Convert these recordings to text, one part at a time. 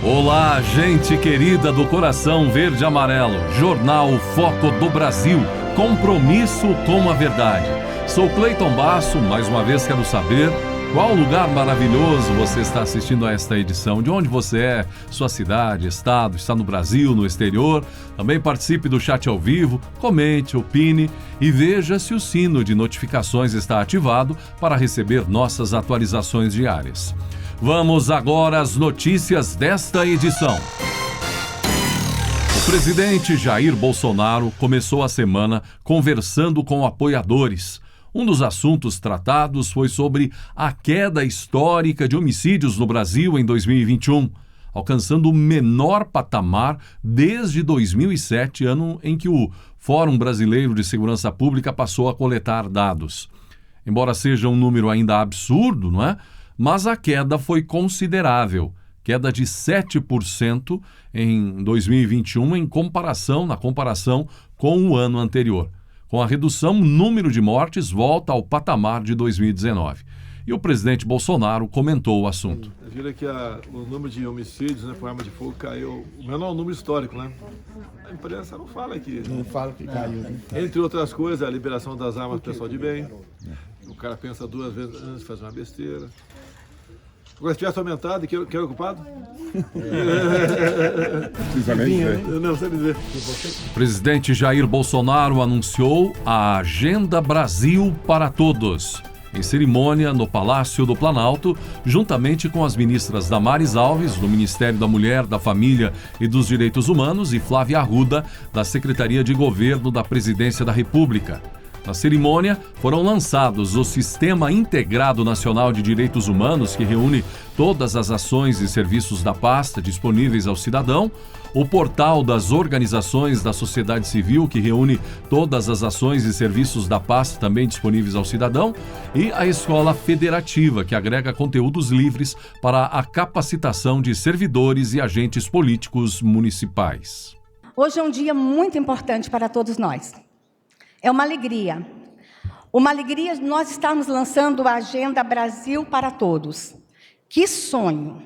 Olá, gente querida do coração verde e amarelo, Jornal Foco do Brasil, compromisso com a verdade. Sou Cleiton Basso, mais uma vez quero saber qual lugar maravilhoso você está assistindo a esta edição, de onde você é, sua cidade, estado, está no Brasil, no exterior. Também participe do chat ao vivo, comente, opine e veja se o sino de notificações está ativado para receber nossas atualizações diárias. Vamos agora às notícias desta edição. O presidente Jair Bolsonaro começou a semana conversando com apoiadores. Um dos assuntos tratados foi sobre a queda histórica de homicídios no Brasil em 2021, alcançando o menor patamar desde 2007, ano em que o Fórum Brasileiro de Segurança Pública passou a coletar dados. Embora seja um número ainda absurdo, não é? Mas a queda foi considerável, queda de 7% em 2021 na comparação com o ano anterior. Com a redução, o número de mortes volta ao patamar de 2019. E o presidente Bolsonaro comentou o assunto. Vira que o número de homicídios por arma de fogo caiu, o menor número histórico, né? A imprensa não fala aqui. Não fala que caiu. Entre outras coisas, a liberação das armas do pessoal de bem. O cara pensa duas vezes antes de fazer uma besteira. Agora, se tivesse aumentado, quem era ocupado? Não, sabe dizer. O presidente Jair Bolsonaro anunciou a Agenda Brasil para Todos, em cerimônia no Palácio do Planalto, juntamente com as ministras Damares Alves, do Ministério da Mulher, da Família e dos Direitos Humanos, e Flávia Arruda, da Secretaria de Governo da Presidência da República. Na cerimônia, foram lançados o Sistema Integrado Nacional de Direitos Humanos, que reúne todas as ações e serviços da pasta disponíveis ao cidadão, o Portal das Organizações da Sociedade Civil, que reúne todas as ações e serviços da pasta também disponíveis ao cidadão, e a Escola Federativa, que agrega conteúdos livres para a capacitação de servidores e agentes políticos municipais. Hoje é um dia muito importante para todos nós. É uma alegria. Uma alegria nós estarmos lançando a Agenda Brasil para Todos. Que sonho!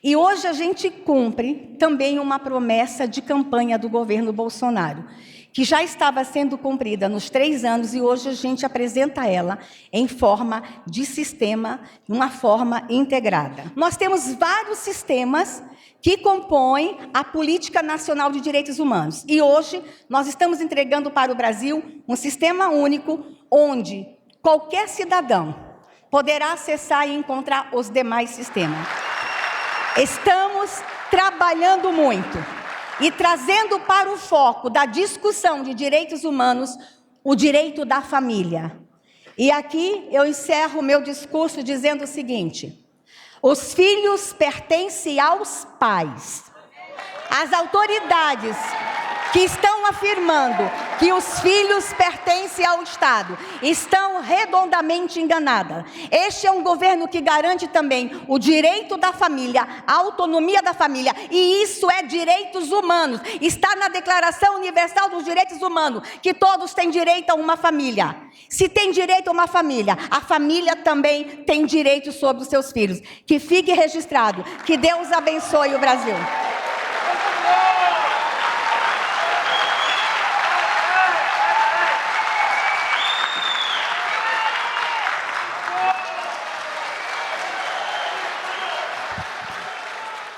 E hoje a gente cumpre também uma promessa de campanha do governo Bolsonaro, que já estava sendo cumprida nos 3 anos e hoje a gente apresenta ela em forma de sistema, uma forma integrada. Nós temos vários sistemas que compõem a Política Nacional de Direitos Humanos. E hoje nós estamos entregando para o Brasil um sistema único onde qualquer cidadão poderá acessar e encontrar os demais sistemas. Estamos trabalhando muito e trazendo para o foco da discussão de direitos humanos o direito da família. E aqui eu encerro o meu discurso dizendo o seguinte: os filhos pertencem aos pais. As autoridades que estão afirmando que os filhos pertencem ao Estado estão redondamente enganadas. Este é um governo que garante também o direito da família, a autonomia da família, e isso é direitos humanos. Está na Declaração Universal dos Direitos Humanos, que todos têm direito a uma família. Se tem direito a uma família, a família também tem direito sobre os seus filhos. Que fique registrado. Que Deus abençoe o Brasil.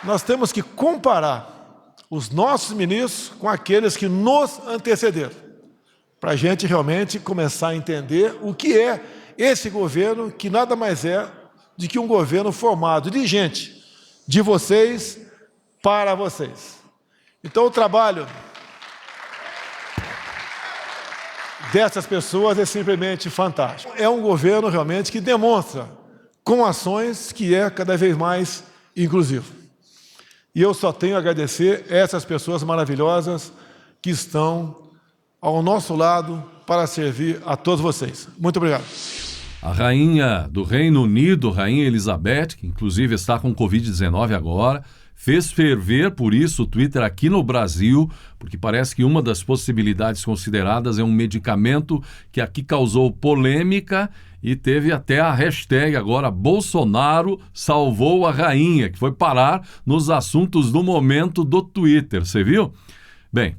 Nós temos que comparar os nossos ministros com aqueles que nos antecederam, para a gente realmente começar a entender o que é esse governo, que nada mais é do que um governo formado de gente, de vocês, para vocês. Então o trabalho dessas pessoas é simplesmente fantástico. É um governo realmente que demonstra, com ações, que é cada vez mais inclusivo. E eu só tenho a agradecer essas pessoas maravilhosas que estão ao nosso lado para servir a todos vocês. Muito obrigado. A rainha do Reino Unido, Rainha Elizabeth, que inclusive está com Covid-19 agora, fez ferver, por isso, o Twitter aqui no Brasil, porque parece que uma das possibilidades consideradas é um medicamento que aqui causou polêmica e teve até a hashtag agora Bolsonaro salvou a rainha, que foi parar nos assuntos do momento do Twitter, você viu? Bem,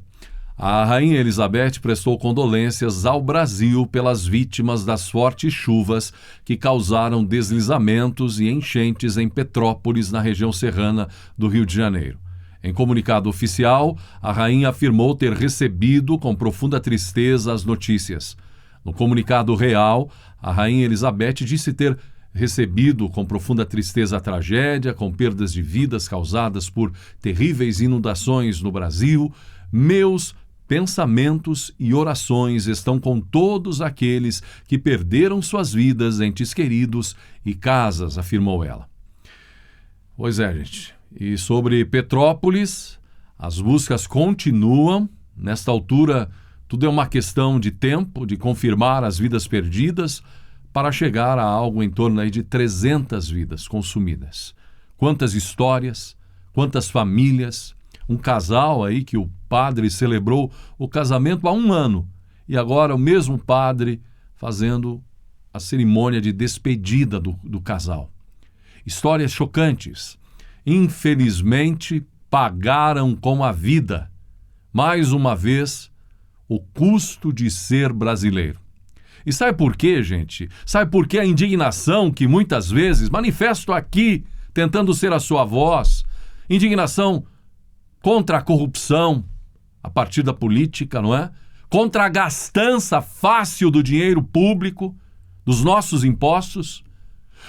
a Rainha Elizabeth prestou condolências ao Brasil pelas vítimas das fortes chuvas que causaram deslizamentos e enchentes em Petrópolis, na região serrana do Rio de Janeiro. Em comunicado oficial, a rainha afirmou ter recebido com profunda tristeza as notícias. No comunicado real, a Rainha Elizabeth disse ter recebido com profunda tristeza a tragédia, com perdas de vidas causadas por terríveis inundações no Brasil. Meus pensamentos e orações estão com todos aqueles que perderam suas vidas, entes queridos e casas, afirmou ela. Pois é, gente. E sobre Petrópolis, as buscas continuam. Nesta altura, tudo é uma questão de tempo, de confirmar as vidas perdidas, para chegar a algo em torno aí de 300 vidas consumidas. Quantas histórias, quantas famílias, um casal aí que o padre celebrou o casamento há 1 ano e agora o mesmo padre fazendo a cerimônia de despedida do casal. Histórias chocantes. Infelizmente, pagaram com a vida, mais uma vez, o custo de ser brasileiro. E sabe por quê, gente? Sabe por que a indignação que muitas vezes manifesto aqui, tentando ser a sua voz, indignação contra a corrupção, a partir da política, não é? Contra a gastança fácil do dinheiro público, dos nossos impostos.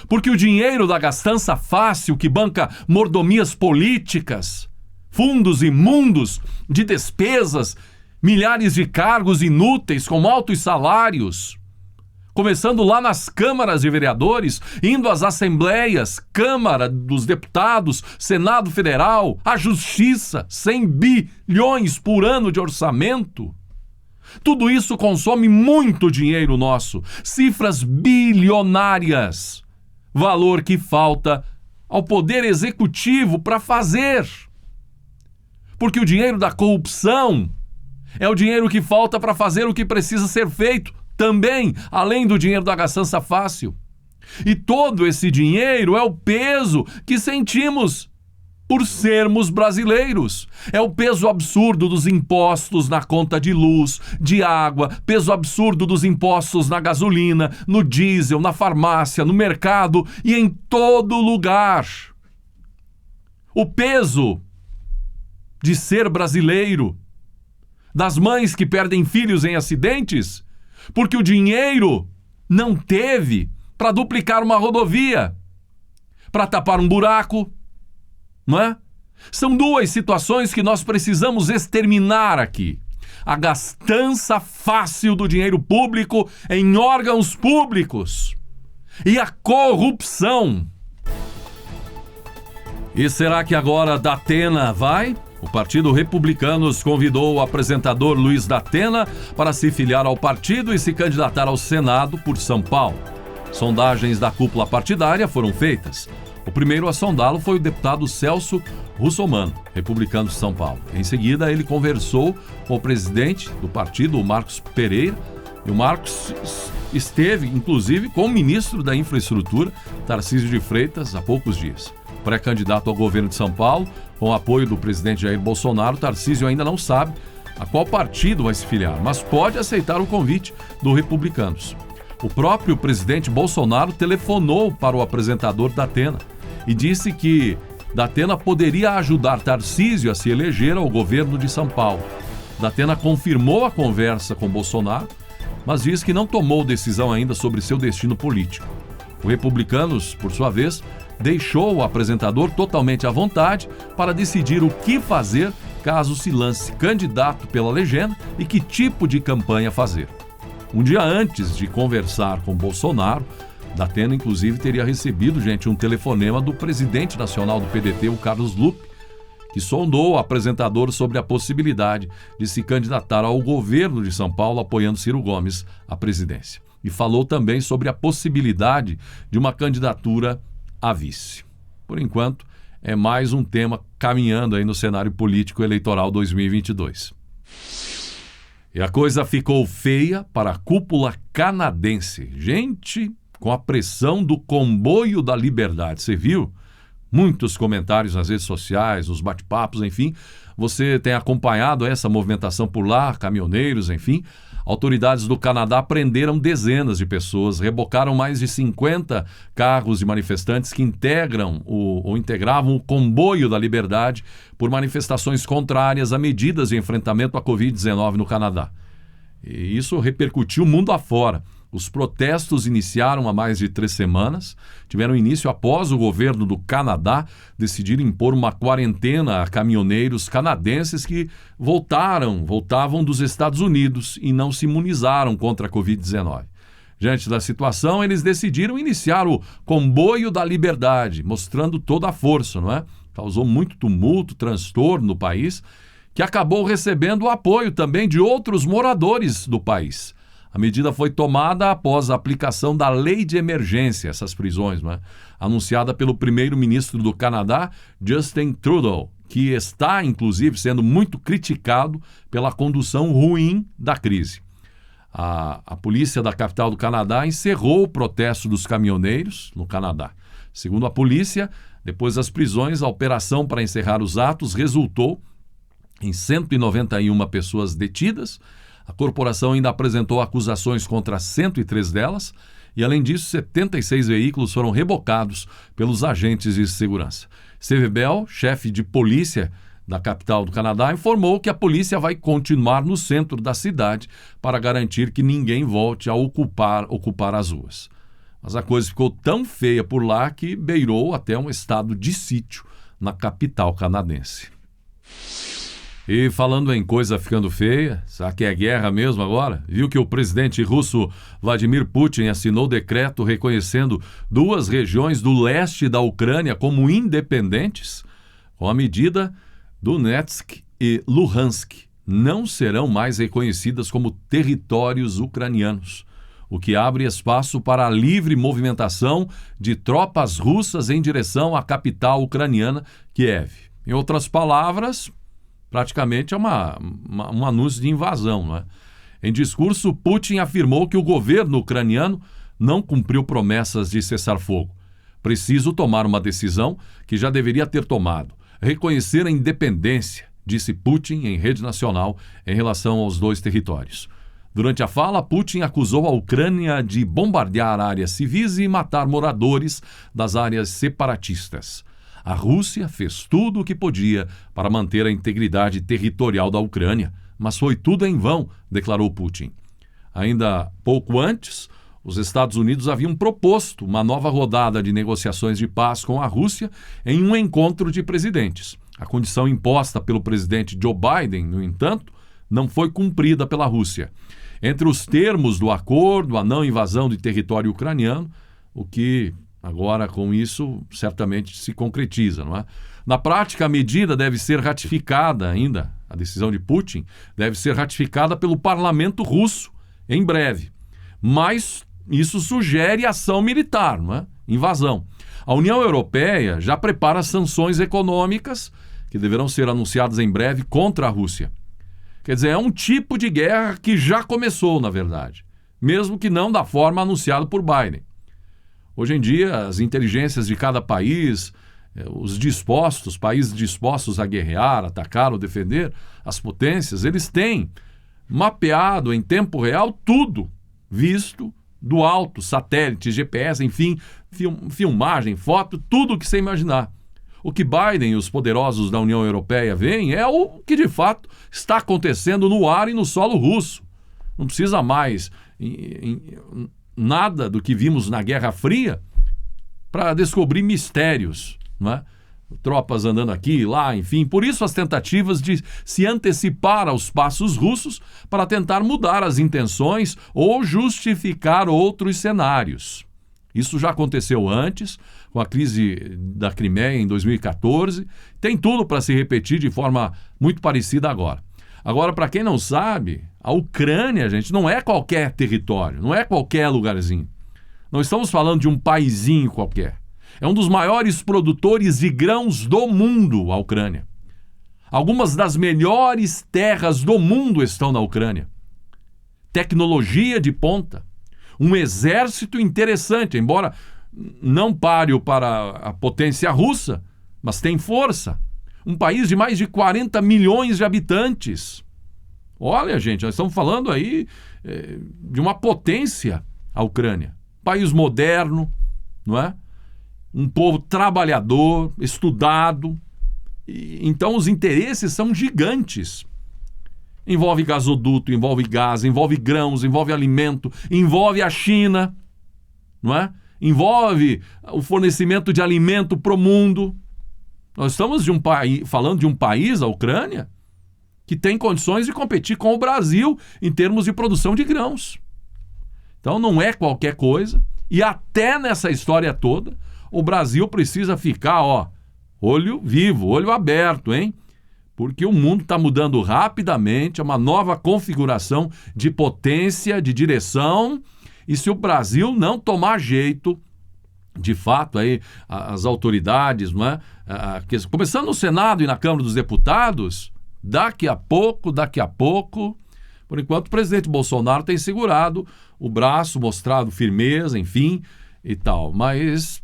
Porque o dinheiro da gastança fácil que banca mordomias políticas, fundos imundos de despesas, milhares de cargos inúteis com altos salários, começando lá nas câmaras de vereadores, indo às assembleias, Câmara dos Deputados, Senado Federal, a Justiça, 100 bilhões por ano de orçamento. Tudo isso consome muito dinheiro nosso, cifras bilionárias, valor que falta ao Poder Executivo para fazer. Porque o dinheiro da corrupção é o dinheiro que falta para fazer o que precisa ser feito também, além do dinheiro da gastança fácil. E todo esse dinheiro é o peso que sentimos por sermos brasileiros. É o peso absurdo dos impostos na conta de luz, de água, peso absurdo dos impostos na gasolina, no diesel, na farmácia, no mercado e em todo lugar. O peso de ser brasileiro, das mães que perdem filhos em acidentes, porque o dinheiro não teve para duplicar uma rodovia, para tapar um buraco, não é? São 2 situações que nós precisamos exterminar aqui. A gastança fácil do dinheiro público em órgãos públicos e a corrupção. E será que agora Datena vai? O Partido Republicanos convidou o apresentador Luiz Datena para se filiar ao partido e se candidatar ao Senado por São Paulo. Sondagens da cúpula partidária foram feitas. O primeiro a sondá-lo foi o deputado Celso Russomano, republicano de São Paulo. Em seguida, ele conversou com o presidente do partido, o Marcos Pereira, e o Marcos esteve, inclusive, com o ministro da Infraestrutura, Tarcísio de Freitas, há poucos dias. Pré-candidato ao governo de São Paulo, com o apoio do presidente Jair Bolsonaro, Tarcísio ainda não sabe a qual partido vai se filiar, mas pode aceitar o convite do Republicanos. O próprio presidente Bolsonaro telefonou para o apresentador Datena e disse que Datena poderia ajudar Tarcísio a se eleger ao governo de São Paulo. Datena confirmou a conversa com Bolsonaro, mas diz que não tomou decisão ainda sobre seu destino político. O Republicanos, por sua vez, deixou o apresentador totalmente à vontade para decidir o que fazer caso se lance candidato pela legenda e que tipo de campanha fazer. Um dia antes de conversar com Bolsonaro, Datena, inclusive, teria recebido, um telefonema do presidente nacional do PDT, o Carlos Lupe, que sondou o apresentador sobre a possibilidade de se candidatar ao governo de São Paulo, apoiando Ciro Gomes à presidência. e falou também sobre a possibilidade de uma candidatura a vice. Por enquanto, é mais um tema caminhando aí no cenário político eleitoral 2022. E a coisa ficou feia para a cúpula canadense. Gente, com a pressão do comboio da liberdade, você viu? Muitos comentários nas redes sociais, nos bate-papos, enfim. Você tem acompanhado essa movimentação por lá, caminhoneiros, enfim. Autoridades do Canadá prenderam dezenas de pessoas, rebocaram mais de 50 carros de manifestantes que integravam o comboio da liberdade por manifestações contrárias a medidas de enfrentamento à Covid-19 no Canadá. E isso repercutiu mundo afora. Os protestos iniciaram há mais de 3 semanas, tiveram início após o governo do Canadá decidir impor uma quarentena a caminhoneiros canadenses que voltavam dos Estados Unidos e não se imunizaram contra a Covid-19. Diante da situação, eles decidiram iniciar o comboio da liberdade, mostrando toda a força, não é? Causou muito tumulto, transtorno no país, que acabou recebendo o apoio também de outros moradores do país. A medida foi tomada após a aplicação da lei de emergência, essas prisões, não é? Anunciada pelo primeiro-ministro do Canadá, Justin Trudeau, que está, inclusive, sendo muito criticado pela condução ruim da crise. A polícia da capital do Canadá encerrou o protesto dos caminhoneiros no Canadá. Segundo a polícia, depois das prisões, a operação para encerrar os atos resultou em 191 pessoas detidas. A corporação ainda apresentou acusações contra 103 delas e, além disso, 76 veículos foram rebocados pelos agentes de segurança. Steve Bell, chefe de polícia da capital do Canadá, informou que a polícia vai continuar no centro da cidade para garantir que ninguém volte a ocupar as ruas. Mas a coisa ficou tão feia por lá que beirou até um estado de sítio na capital canadense. E falando em coisa ficando feia, será que é guerra mesmo agora? Viu que o presidente russo Vladimir Putin assinou decreto reconhecendo 2 regiões do leste da Ucrânia como independentes? Com a medida, Donetsk e Luhansk não serão mais reconhecidas como territórios ucranianos, o que abre espaço para a livre movimentação de tropas russas em direção à capital ucraniana, Kiev. Em outras palavras, praticamente é um anúncio de invasão, não é? Em discurso, Putin afirmou que o governo ucraniano não cumpriu promessas de cessar-fogo. Preciso tomar uma decisão que já deveria ter tomado. Reconhecer a independência, disse Putin em rede nacional em relação aos 2 territórios. Durante a fala, Putin acusou a Ucrânia de bombardear áreas civis e matar moradores das áreas separatistas. A Rússia fez tudo o que podia para manter a integridade territorial da Ucrânia, mas foi tudo em vão, declarou Putin. Ainda pouco antes, os Estados Unidos haviam proposto uma nova rodada de negociações de paz com a Rússia em um encontro de presidentes. A condição imposta pelo presidente Joe Biden, no entanto, não foi cumprida pela Rússia. Entre os termos do acordo, a não invasão de território ucraniano, o que agora, com isso, certamente se concretiza, não é? Na prática, a medida deve ser ratificada ainda, a decisão de Putin deve ser ratificada pelo parlamento russo em breve. Mas isso sugere ação militar, não é? Invasão. A União Europeia já prepara sanções econômicas que deverão ser anunciadas em breve contra a Rússia. Quer dizer, é um tipo de guerra que já começou, na verdade, mesmo que não da forma anunciada por Biden. Hoje em dia, as inteligências de cada país, os países dispostos a guerrear, atacar ou defender, as potências, eles têm mapeado em tempo real tudo, visto do alto, satélite, GPS, enfim, filmagem, foto, tudo o que você imaginar. O que Biden e os poderosos da União Europeia veem é o que de fato está acontecendo no ar e no solo russo. Não precisa mais nada do que vimos na Guerra Fria para descobrir mistérios, não é? Tropas andando aqui e lá, enfim. Por isso as tentativas de se antecipar aos passos russos para tentar mudar as intenções ou justificar outros cenários. Isso já aconteceu antes, com a crise da Crimeia em 2014. Tem tudo para se repetir de forma muito parecida agora. Agora, para quem não sabe, A Ucrânia, gente, não é qualquer território, não é qualquer lugarzinho. Não estamos falando de um paizinho qualquer. É um dos maiores produtores de grãos do mundo, a Ucrânia. Algumas das melhores terras do mundo estão na Ucrânia. Tecnologia de ponta. Um exército interessante, embora não páreo para a potência russa, mas tem força. Um país de mais de 40 milhões de habitantes. Olha, gente, nós estamos falando aí de uma potência, a Ucrânia. País moderno, não é? Um povo trabalhador, estudado. Então os interesses são gigantes. Envolve gasoduto, envolve gás, envolve grãos, envolve alimento, envolve a China, não é? Envolve o fornecimento de alimento para o mundo. Nós estamos falando de um país, a Ucrânia, que tem condições de competir com o Brasil em termos de produção de grãos. Então não é qualquer coisa. E até nessa história toda, o Brasil precisa ficar, olho vivo, olho aberto, hein? Porque o mundo está mudando rapidamente, é uma nova configuração de potência, de direção, e se o Brasil não tomar jeito, de fato, aí, as autoridades, não é? Começando no Senado e na Câmara dos Deputados, daqui a pouco, por enquanto o presidente Bolsonaro tem segurado o braço, mostrado firmeza, enfim, e tal, mas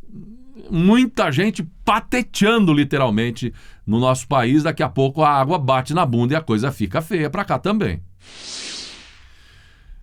muita gente pateteando literalmente no nosso país, daqui a pouco a água bate na bunda e a coisa fica feia para cá também.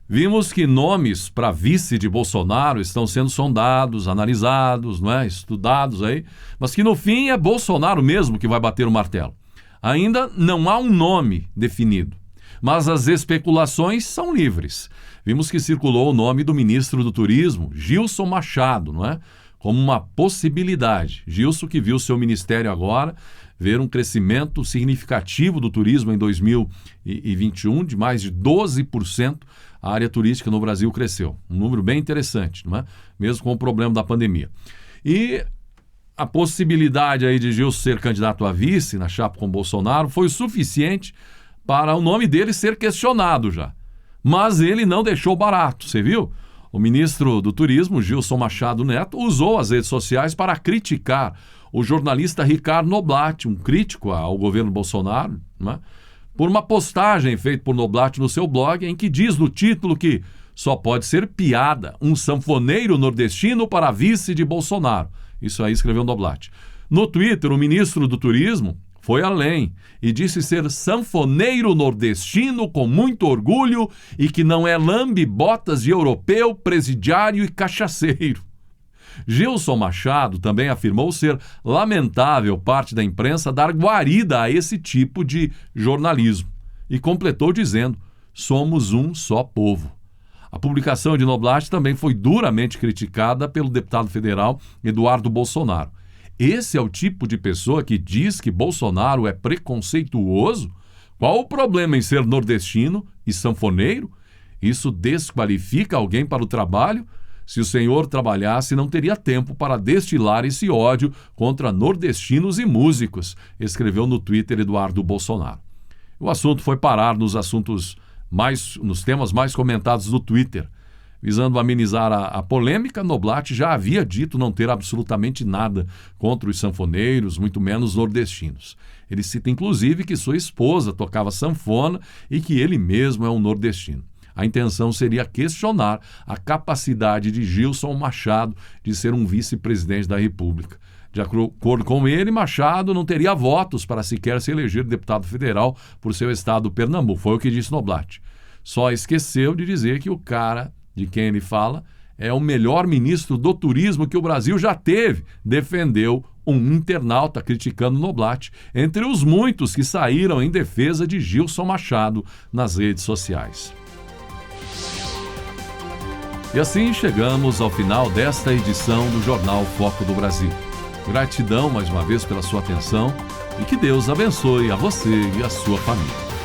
Vimos que nomes para vice de Bolsonaro estão sendo sondados, analisados, não é? Estudados aí, mas que no fim é Bolsonaro mesmo que vai bater o martelo. Ainda não há um nome definido, mas as especulações são livres. Vimos que circulou o nome do ministro do Turismo, Gilson Machado, não é? Como uma possibilidade. Gilson, que viu seu ministério agora ver um crescimento significativo do turismo em 2021, de mais de 12%, a área turística no Brasil cresceu. Um número bem interessante, não é? Mesmo com o problema da pandemia. E a possibilidade aí de Gilson ser candidato a vice na chapa com Bolsonaro foi o suficiente para o nome dele ser questionado já. Mas ele não deixou barato, você viu? O ministro do Turismo, Gilson Machado Neto, usou as redes sociais para criticar o jornalista Ricardo Noblat, um crítico ao governo Bolsonaro, né, por uma postagem feita por Noblat no seu blog, em que diz no título que só pode ser piada um sanfoneiro nordestino para vice de Bolsonaro. Isso aí escreveu Noblat. No Twitter, o ministro do Turismo foi além e disse ser sanfoneiro nordestino com muito orgulho e que não é lambe-botas de europeu, presidiário e cachaceiro. Gilson Machado também afirmou ser lamentável parte da imprensa dar guarida a esse tipo de jornalismo e completou dizendo: somos um só povo. A publicação de Noblat também foi duramente criticada pelo deputado federal Eduardo Bolsonaro. Esse é o tipo de pessoa que diz que Bolsonaro é preconceituoso? Qual o problema em ser nordestino e sanfoneiro? Isso desqualifica alguém para o trabalho? Se o senhor trabalhasse, não teria tempo para destilar esse ódio contra nordestinos e músicos, escreveu no Twitter Eduardo Bolsonaro. O assunto foi parar nos temas mais comentados do Twitter. Visando amenizar a polêmica, Noblat já havia dito não ter absolutamente nada contra os sanfoneiros, muito menos nordestinos. Ele cita inclusive que sua esposa tocava sanfona e que ele mesmo é um nordestino. A intenção seria questionar a capacidade de Gilson Machado de ser um vice-presidente da República. De acordo com ele, Machado não teria votos para sequer se eleger deputado federal por seu estado, Pernambuco. Foi o que disse Noblat. Só esqueceu de dizer que o cara de quem ele fala é o melhor ministro do turismo que o Brasil já teve, defendeu um internauta criticando Noblat, entre os muitos que saíram em defesa de Gilson Machado nas redes sociais. E assim chegamos ao final desta edição do Jornal Foco do Brasil. Gratidão mais uma vez pela sua atenção e que Deus abençoe a você e a sua família.